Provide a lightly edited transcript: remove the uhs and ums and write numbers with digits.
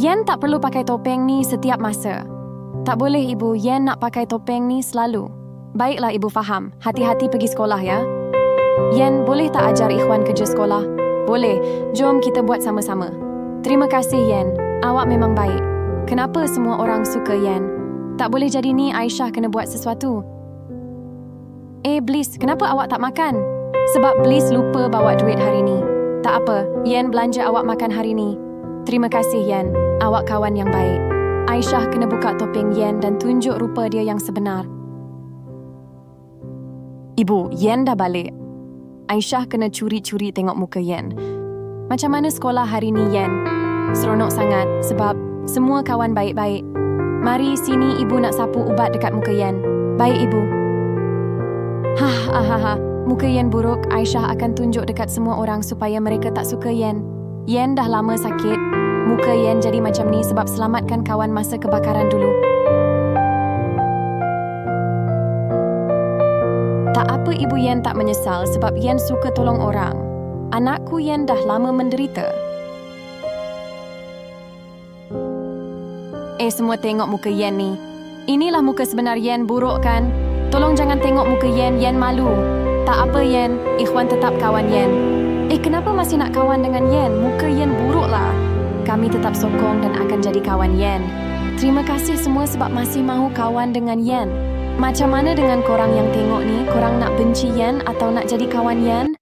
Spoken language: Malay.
Yen tak perlu pakai topeng ni setiap masa. Tak boleh, Ibu. Yen nak pakai topeng ni selalu. Baiklah, Ibu faham. Hati-hati pergi sekolah, ya. Yen, boleh tak ajar Ikhwan kerja sekolah? Boleh. Jom kita buat sama-sama. Terima kasih, Yen. Awak memang baik. Kenapa semua orang suka Yen? Tak boleh jadi ni Aisyah kena buat sesuatu. Bliss, kenapa awak tak makan? Sebab Bliss lupa bawa duit hari ni. Tak apa, Yen belanja awak makan hari ni. Terima kasih, Yen. Awak kawan yang baik. Aisyah kena buka topeng Yen dan tunjuk rupa dia yang sebenar. Ibu, Yen dah balik. Aisyah kena curi-curi tengok muka Yen. Macam mana sekolah hari ni, Yen? Seronok sangat sebab semua kawan baik-baik. Mari sini Ibu nak sapu ubat dekat muka Yen. Baik, Ibu. Muka Yen buruk. Aisyah akan tunjuk dekat semua orang supaya mereka tak suka Yen. Yen dah lama sakit. Muka Yen jadi macam ni sebab selamatkan kawan masa kebakaran dulu. Tak apa Ibu Yen tak menyesal sebab Yen suka tolong orang. Anakku Yen dah lama menderita. Semua tengok muka Yen ni. Inilah muka sebenar Yen, buruk kan? Tolong jangan tengok muka Yen, Yen malu. Tak apa Yen, Ikhwan tetap kawan Yen. Kenapa masih nak kawan dengan Yen? Muka Yen buruklah. Kami tetap sokong dan akan jadi kawan Yen. Terima kasih semua sebab masih mahu kawan dengan Yen. Macam mana dengan korang yang tengok ni? Korang nak benci Yen atau nak jadi kawan Yen?